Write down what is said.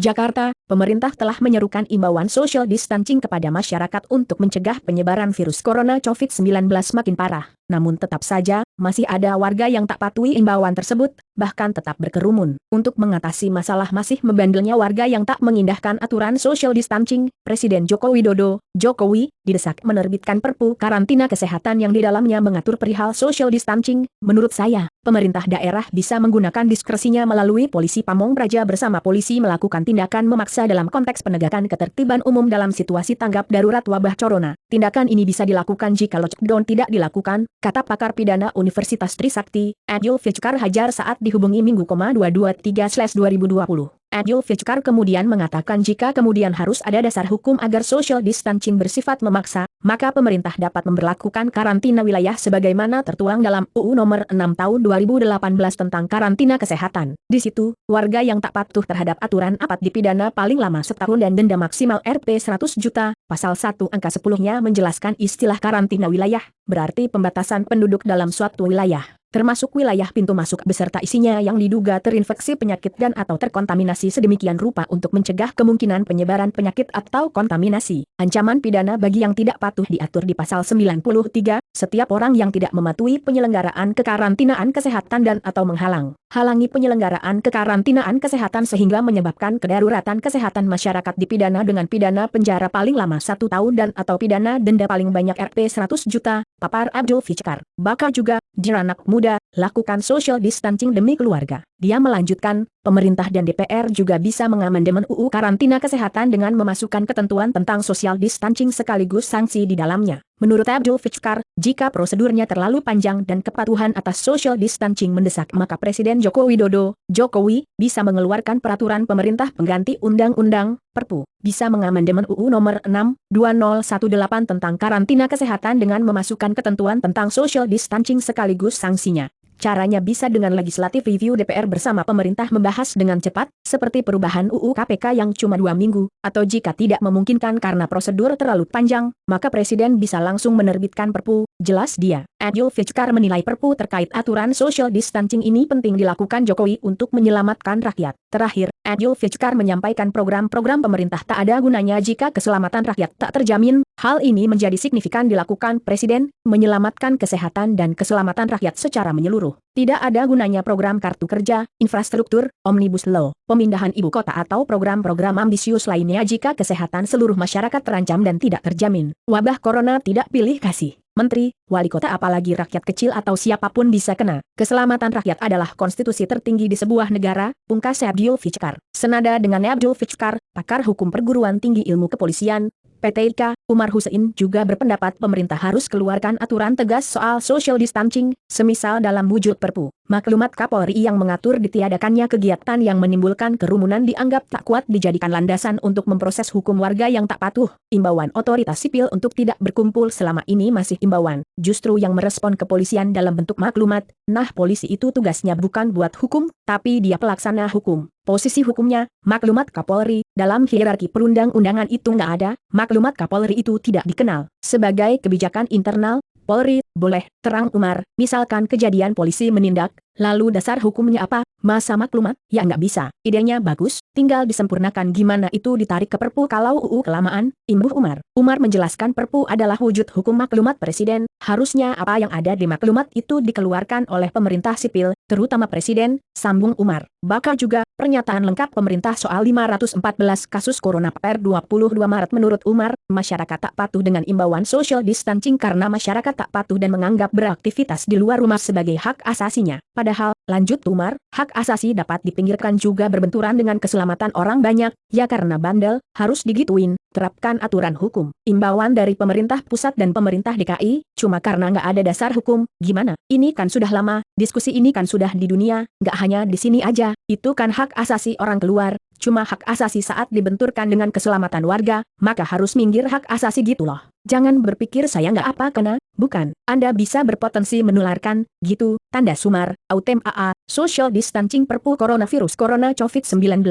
Jakarta, pemerintah telah menyerukan imbauan social distancing kepada masyarakat untuk mencegah penyebaran virus corona COVID-19 makin parah. Namun tetap saja, masih ada warga yang tak patuhi imbauan tersebut, bahkan tetap berkerumun. Untuk mengatasi masalah masih membandelnya warga yang tak mengindahkan aturan social distancing, Presiden Joko Widodo, Jokowi, didesak menerbitkan Perpu karantina kesehatan yang di dalamnya mengatur perihal social distancing. Menurut saya, pemerintah daerah bisa menggunakan diskresinya melalui polisi Pamong Praja bersama polisi melakukan tindakan memaksa dalam konteks penegakan ketertiban umum dalam situasi tanggap darurat wabah corona. Tindakan ini bisa dilakukan jika lockdown tidak dilakukan, kata pakar pidana Universitas Trisakti, Adjul Fichkar Hajar saat dihubungi Minggu, 223/2020. Adjul Fichkar kemudian mengatakan jika kemudian harus ada dasar hukum agar social distancing bersifat memaksa, maka pemerintah dapat memberlakukan karantina wilayah sebagaimana tertuang dalam UU Nomor 6 Tahun 2018 tentang karantina kesehatan. Di situ, warga yang tak patuh terhadap aturan dapat dipidana paling lama setahun dan denda maksimal Rp 100 juta. Pasal 1 angka 10-nya menjelaskan istilah karantina wilayah, berarti pembatasan penduduk dalam suatu wilayah, termasuk wilayah pintu masuk beserta isinya yang diduga terinfeksi penyakit dan atau terkontaminasi sedemikian rupa untuk mencegah kemungkinan penyebaran penyakit atau kontaminasi. Ancaman pidana bagi yang tidak patuh diatur di pasal 93, setiap orang yang tidak mematuhi penyelenggaraan kekarantinaan kesehatan dan atau halangi penyelenggaraan kekarantinaan kesehatan sehingga menyebabkan kedaruratan kesehatan masyarakat dipidana dengan pidana penjara paling lama 1 tahun dan atau pidana denda paling banyak Rp 100 juta, papar Adjul Fichkar. Bakal juga, dear anak muda, lakukan social distancing demi keluarga. Dia melanjutkan, pemerintah dan DPR juga bisa mengamandemen UU karantina kesehatan dengan memasukkan ketentuan tentang social distancing sekaligus sanksi di dalamnya. Menurut Adjul Fichkar, jika prosedurnya terlalu panjang dan kepatuhan atas social distancing mendesak maka Presiden Joko Widodo, Jokowi, bisa mengeluarkan peraturan pemerintah pengganti undang-undang, Perpu, bisa mengamandemen UU Nomor 6, 2018 tentang karantina kesehatan dengan memasukkan ketentuan tentang social distancing sekaligus sanksinya. Caranya bisa dengan legislative review DPR bersama pemerintah membahas dengan cepat, seperti perubahan UU KPK yang cuma 2 minggu, atau jika tidak memungkinkan karena prosedur terlalu panjang, maka Presiden bisa langsung menerbitkan Perpu, jelas dia. Adjul Fichkar menilai Perpu terkait aturan social distancing ini penting dilakukan Jokowi untuk menyelamatkan rakyat. Terakhir, Adjul Fichkar menyampaikan program-program pemerintah tak ada gunanya jika keselamatan rakyat tak terjamin. Hal ini menjadi signifikan dilakukan Presiden, menyelamatkan kesehatan dan keselamatan rakyat secara menyeluruh. Tidak ada gunanya program kartu kerja, infrastruktur, omnibus law, pemindahan ibu kota atau program-program ambisius lainnya jika kesehatan seluruh masyarakat terancam dan tidak terjamin. Wabah corona tidak pilih kasih. Menteri, wali kota apalagi rakyat kecil atau siapapun bisa kena. Keselamatan rakyat adalah konstitusi tertinggi di sebuah negara, pungkas Adjul Fichkar. Senada dengan Adjul Fichkar, pakar hukum perguruan tinggi ilmu kepolisian, PTIK, Umar Hussein juga berpendapat pemerintah harus keluarkan aturan tegas soal social distancing, semisal dalam wujud Perpu. Maklumat Kapolri yang mengatur ditiadakannya kegiatan yang menimbulkan kerumunan dianggap tak kuat dijadikan landasan untuk memproses hukum warga yang tak patuh. Imbauan otoritas sipil untuk tidak berkumpul selama ini masih imbauan. Justru yang merespon kepolisian dalam bentuk maklumat, nah polisi itu tugasnya bukan buat hukum, tapi dia pelaksana hukum. Posisi hukumnya, maklumat Kapolri, dalam hierarki perundang-undangan itu nggak ada, maklumat Kapolri itu tidak dikenal. Sebagai kebijakan internal, Polri, boleh, terang Umar, misalkan kejadian polisi menindak, lalu dasar hukumnya apa, masa maklumat, ya nggak bisa. Idenya bagus, tinggal disempurnakan gimana itu ditarik ke Perpu kalau UU kelamaan, imbuh Umar. Umar menjelaskan Perpu adalah wujud hukum maklumat Presiden, harusnya apa yang ada di maklumat itu dikeluarkan oleh pemerintah sipil, terutama Presiden, sambung Umar. Bakal juga, pernyataan lengkap pemerintah soal 514 kasus corona per 22 Maret menurut Umar, masyarakat tak patuh dengan imbauan social distancing karena masyarakat tak patuh dan menganggap beraktivitas di luar rumah sebagai hak asasinya. Padahal, lanjut Umar, hak asasi dapat dipinggirkan juga berbenturan dengan keselamatan orang banyak, ya karena bandel, harus digituin, terapkan aturan hukum. Imbauan dari pemerintah pusat dan pemerintah DKI, cuma karena nggak ada dasar hukum, gimana? Ini kan sudah lama, diskusi ini kan sudah di dunia, nggak hanya di sini aja, itu kan hak asasi orang keluar, cuma hak asasi saat dibenturkan dengan keselamatan warga, maka harus minggir hak asasi gitu loh. Jangan berpikir saya nggak apa kena, bukan, Anda bisa berpotensi menularkan, gitu, tanda sumar, Autem AA, Social Distancing Perpu Coronavirus Corona COVID-19.